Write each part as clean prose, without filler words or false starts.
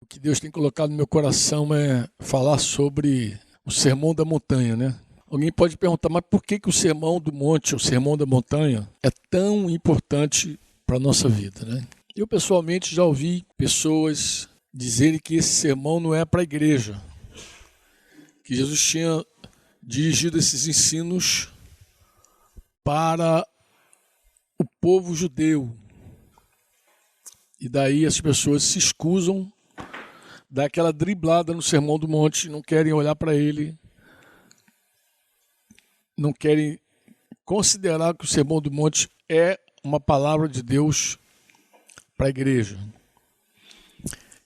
O que Deus tem colocado no meu coração é falar sobre o Sermão da Montanha, né? Alguém pode perguntar, mas por que o Sermão do Monte, o Sermão da Montanha, é tão importante para a nossa vida, né? Eu, pessoalmente, já ouvi pessoas dizerem que esse sermão não é para a igreja, que Jesus tinha dirigido esses ensinos para o povo judeu. E daí as pessoas se escusam, dá aquela driblada no Sermão do Monte, não querem olhar para ele, não querem considerar que o Sermão do Monte é uma palavra de Deus para a igreja.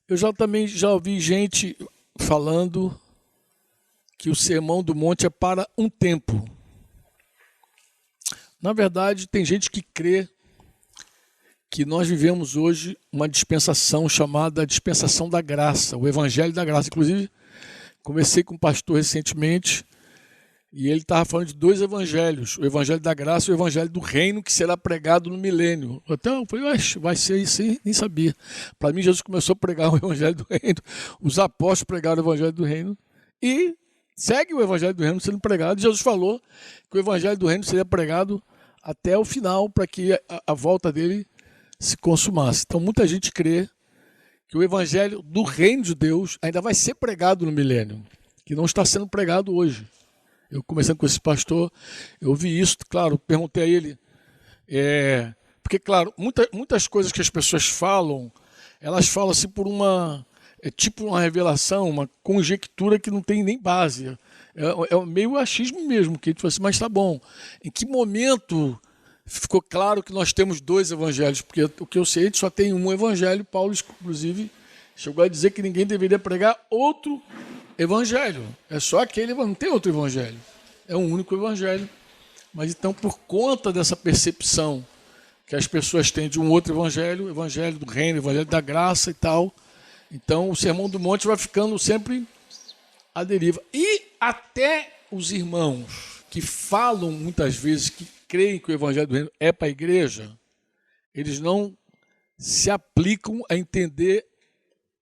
Eu também já ouvi gente falando que o Sermão do Monte é para um tempo. Na verdade, tem gente que crê que nós vivemos hoje uma dispensação chamada dispensação da graça, o Evangelho da Graça. Inclusive, conversei com um pastor recentemente e ele estava falando de dois evangelhos, o Evangelho da Graça e o Evangelho do Reino, que será pregado no milênio. Então, eu falei, vai ser isso aí? Nem sabia. Para mim, Jesus começou a pregar o Evangelho do Reino, os apóstolos pregaram o Evangelho do Reino e segue o Evangelho do Reino sendo pregado. Jesus falou que o Evangelho do Reino seria pregado até o final, para que a volta dele se consumasse. Então, muita gente crê que o Evangelho do Reino de Deus ainda vai ser pregado no milênio, que não está sendo pregado hoje. Eu, conversando com esse pastor, eu ouvi isso, claro, perguntei a ele, porque, claro, muitas coisas que as pessoas falam, elas falam assim por tipo uma revelação, uma conjectura que não tem nem base. É meio achismo mesmo, que a gente fala assim, mas tá bom, em que momento ficou claro que nós temos dois evangelhos? Porque o que eu sei, a gente só tem um evangelho. Paulo, inclusive, chegou a dizer que ninguém deveria pregar outro evangelho. É só aquele, não tem outro evangelho. É um único evangelho. Mas então, por conta dessa percepção que as pessoas têm de um outro evangelho, o evangelho do reino, o evangelho da graça e tal, então o Sermão do Monte vai ficando sempre à deriva. E até os irmãos que falam muitas vezes que creem que o evangelho do reino é para a igreja, eles não se aplicam a entender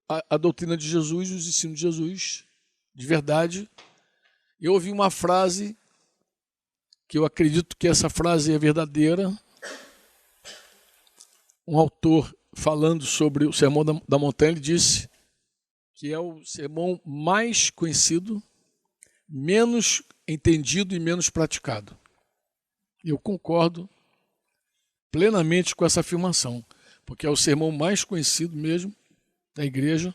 a doutrina de Jesus, os ensinos de Jesus, de verdade. Eu ouvi uma frase, que eu acredito que essa frase é verdadeira, um autor falando sobre o Sermão da Montanha, ele disse que é o sermão mais conhecido, menos entendido e menos praticado. Eu concordo plenamente com essa afirmação, porque é o sermão mais conhecido mesmo da igreja,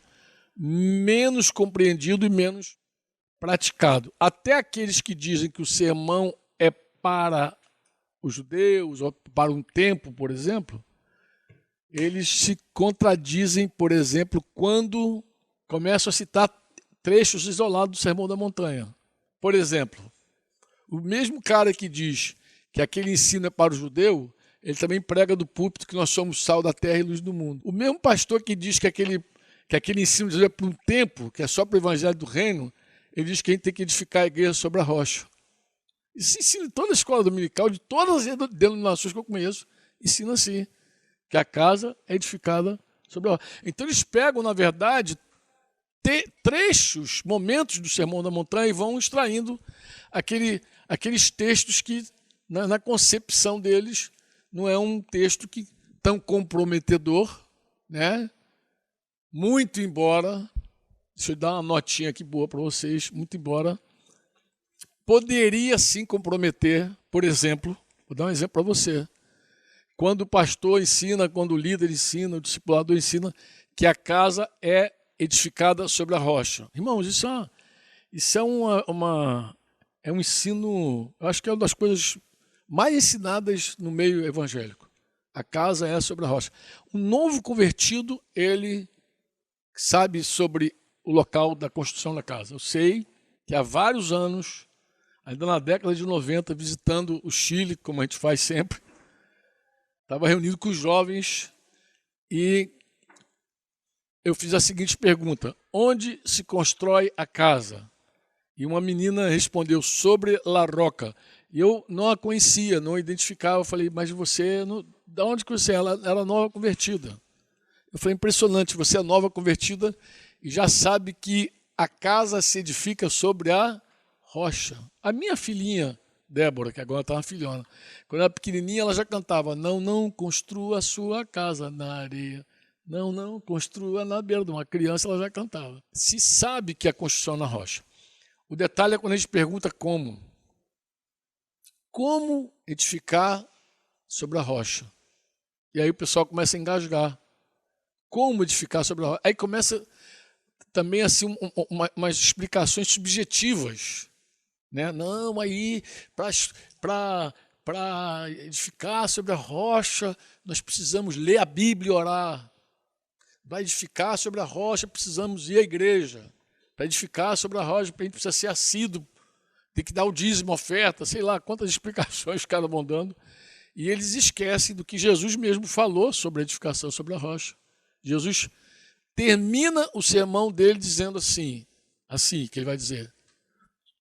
menos compreendido e menos praticado. Até aqueles que dizem que o sermão é para os judeus, ou para um tempo, por exemplo, eles se contradizem, por exemplo, quando começam a citar trechos isolados do Sermão da Montanha. Por exemplo, o mesmo cara que diz que aquele ensino é para o judeu, ele também prega do púlpito que nós somos sal da terra e luz do mundo. O mesmo pastor que diz que aquele ensino de Jesus é para um tempo, que é só para o evangelho do reino, ele diz que a gente tem que edificar a igreja sobre a rocha. Isso ensina em toda a escola dominical, de todas as denominações que eu conheço, ensina assim, que a casa é edificada sobre a rocha. Então eles pegam, na verdade, trechos, momentos do Sermão da Montanha e vão extraindo aqueles textos que, na concepção deles, não é um texto tão comprometedor, né? Muito embora, deixa eu dar uma notinha aqui boa para vocês, muito embora poderia sim comprometer, por exemplo, vou dar um exemplo para você, quando o pastor ensina, quando o líder ensina, o discipulador ensina que a casa é edificada sobre a rocha. Irmãos, isso é um ensino, eu acho que é uma das coisas mais ensinadas no meio evangélico. A casa é sobre a rocha. O novo convertido, ele sabe sobre o local da construção da casa. Eu sei que há vários anos, ainda na década de 90, visitando o Chile, como a gente faz sempre, estava reunido com os jovens e eu fiz a seguinte pergunta: onde se constrói a casa? E uma menina respondeu, sobre La Roca. E eu não a conhecia, não a identificava. Eu falei, mas você, de onde que você é? Ela era nova convertida. Eu falei, impressionante, você é nova convertida e já sabe que a casa se edifica sobre a rocha. A minha filhinha, Débora, que agora está uma filhona, quando era pequenininha ela já cantava, não, não construa a sua casa na areia, não, não construa na beira de uma criança, ela já cantava. Se sabe que é a construção na rocha. O detalhe é quando a gente pergunta como. Como edificar sobre a rocha? E aí o pessoal começa a engasgar. Como edificar sobre a rocha? Aí começa também assim umas explicações subjetivas, né? Não, aí para edificar sobre a rocha nós precisamos ler a Bíblia e orar. Para edificar sobre a rocha precisamos ir à igreja. Para edificar sobre a rocha a gente precisa ser assíduo, tem que dar o dízimo, oferta, sei lá quantas explicações os caras vão dando. E eles esquecem do que Jesus mesmo falou sobre a edificação sobre a rocha. Jesus termina o sermão dele dizendo assim que ele vai dizer,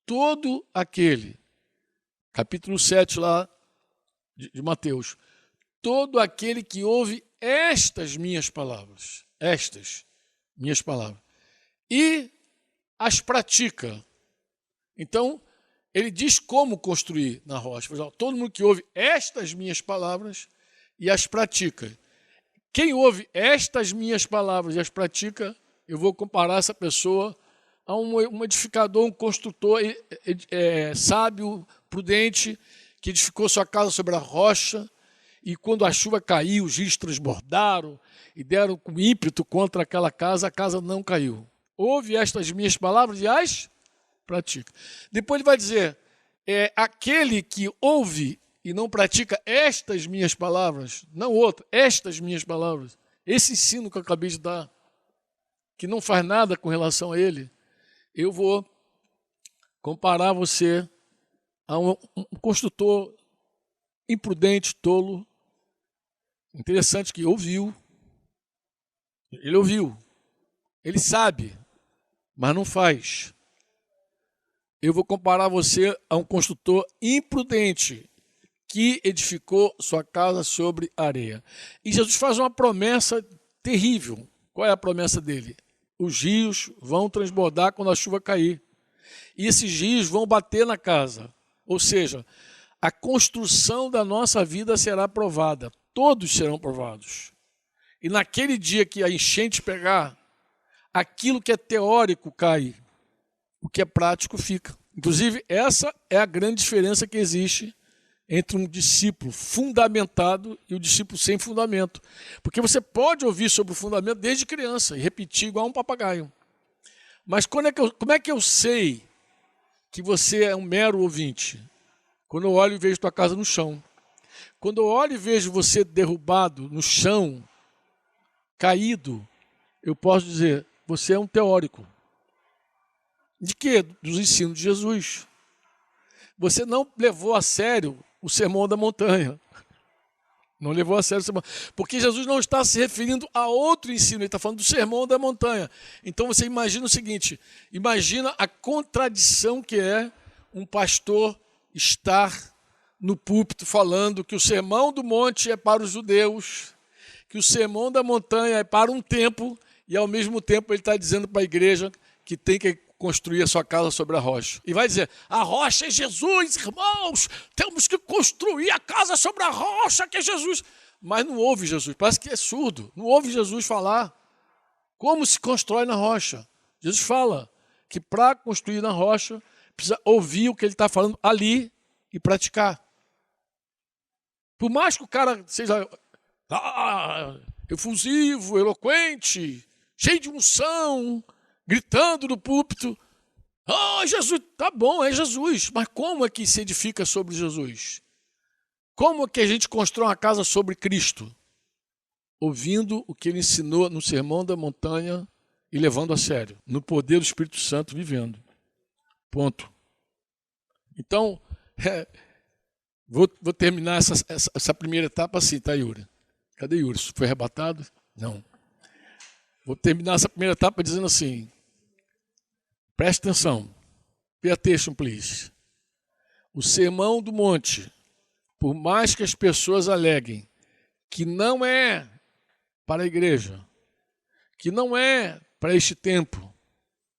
todo aquele, capítulo 7 lá de Mateus, todo aquele que ouve estas minhas palavras, e as pratica. Então, ele diz como construir na rocha. Todo mundo que ouve estas minhas palavras e as pratica. Quem ouve estas minhas palavras e as pratica, eu vou comparar essa pessoa a um edificador, um construtor sábio, prudente, que edificou sua casa sobre a rocha, e quando a chuva caiu, os rios transbordaram e deram com ímpeto contra aquela casa, a casa não caiu. Ouve estas minhas palavras e as pratica. Depois ele vai dizer, aquele que ouve e não pratica estas minhas palavras, não outra, estas minhas palavras, esse ensino que eu acabei de dar, que não faz nada com relação a ele, eu vou comparar você a um construtor imprudente, tolo, interessante, que ouviu, ele sabe, mas não faz. Eu vou comparar você a um construtor imprudente que edificou sua casa sobre areia. E Jesus faz uma promessa terrível. Qual é a promessa dele? Os rios vão transbordar quando a chuva cair. E esses rios vão bater na casa. Ou seja, a construção da nossa vida será provada. Todos serão provados. E naquele dia que a enchente pegar, aquilo que é teórico cai. O que é prático fica. Inclusive, essa é a grande diferença que existe entre um discípulo fundamentado e o discípulo sem fundamento. Porque você pode ouvir sobre o fundamento desde criança e repetir igual um papagaio. Mas como é que eu sei que você é um mero ouvinte? Quando eu olho e vejo tua casa no chão. Quando eu olho e vejo você derrubado no chão, caído, eu posso dizer, você é um teórico. De quê? Dos ensinos de Jesus. Você não levou a sério o Sermão da Montanha. Não levou a sério o sermão. Porque Jesus não está se referindo a outro ensino, ele está falando do Sermão da Montanha. Então você imagina o seguinte, imagina a contradição que é um pastor estar no púlpito falando que o Sermão do Monte é para os judeus, que o Sermão da Montanha é para um tempo, e ao mesmo tempo ele está dizendo para a igreja que tem que construir a sua casa sobre a rocha. E vai dizer, a rocha é Jesus, irmãos, temos que construir a casa sobre a rocha que é Jesus. Mas não ouve Jesus, parece que é surdo, não ouve Jesus falar como se constrói na rocha. Jesus fala que para construir na rocha, precisa ouvir o que ele está falando ali e praticar. Por mais que o cara seja efusivo, eloquente, cheio de unção, gritando no púlpito, Jesus, tá bom, é Jesus, mas como é que se edifica sobre Jesus? Como é que a gente constrói uma casa sobre Cristo? Ouvindo o que ele ensinou no Sermão da Montanha e levando a sério, no poder do Espírito Santo vivendo. Ponto. Então, vou terminar essa primeira etapa assim, tá, Yuri? Cadê Yuri? Foi arrebatado? Não. Vou terminar essa primeira etapa dizendo assim, preste atenção, pay attention, please. O Sermão do Monte, por mais que as pessoas aleguem que não é para a igreja, que não é para este tempo,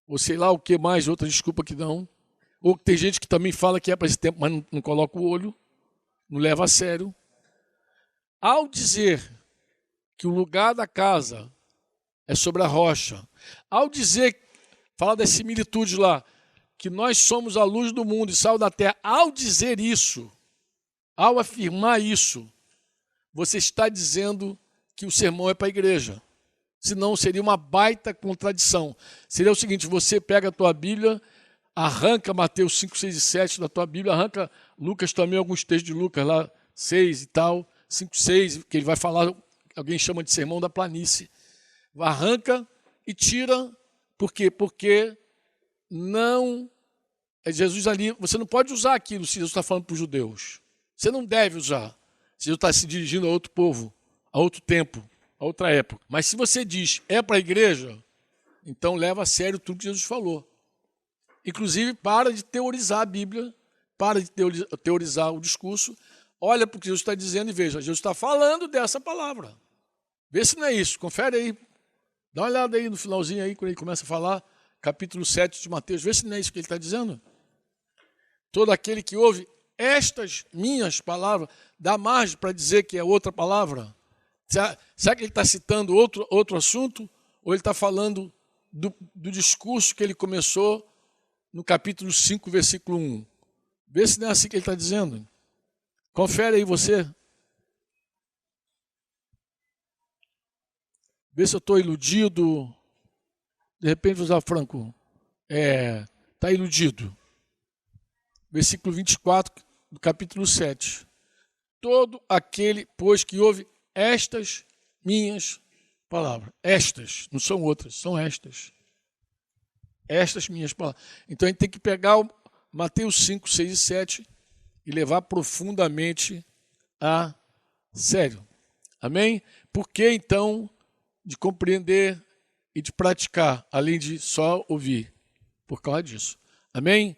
ou sei lá o que mais, outra desculpa que não, ou tem gente que também fala que é para esse tempo, mas não coloca o olho, não leva a sério. Ao dizer que o lugar da casa é sobre a rocha, ao dizer, fala das similitudes lá, que nós somos a luz do mundo e sal da terra, ao dizer isso, ao afirmar isso, você está dizendo que o sermão é para a igreja. Senão seria uma baita contradição. Seria o seguinte, você pega a tua Bíblia, arranca Mateus 5, 6 e 7 da tua Bíblia, arranca Lucas também, alguns textos de Lucas lá, 6 e tal, 5, 6, que ele vai falar, alguém chama de sermão da planície. Arranca e tira, por quê? Porque não, Jesus ali, você não pode usar aquilo se Jesus está falando para os judeus. Você não deve usar. Jesus está se dirigindo a outro povo, a outro tempo, a outra época. Mas se você diz é para a igreja, então leva a sério tudo que Jesus falou. Inclusive, para de teorizar a Bíblia, para de teorizar o discurso, olha para o que Jesus está dizendo e veja, Jesus está falando dessa palavra. Vê se não é isso, confere aí. Dá uma olhada aí no finalzinho aí, quando ele começa a falar, capítulo 7 de Mateus, vê se não é isso que ele está dizendo. Todo aquele que ouve estas minhas palavras, dá margem para dizer que é outra palavra? Será que ele está citando outro assunto? Ou ele está falando do discurso que ele começou no capítulo 5, versículo 1? Vê se não é assim que ele está dizendo. Confere aí você. Vê se eu estou iludido. De repente, usar Franco. Está iludido. Versículo 24 do capítulo 7. Todo aquele, pois, que ouve estas minhas palavras. Estas, não são outras, são estas. Estas minhas palavras. Então a gente tem que pegar o Mateus 5, 6 e 7 e levar profundamente a sério. Amém? Por que então de compreender e de praticar, além de só ouvir? Por causa disso. Amém?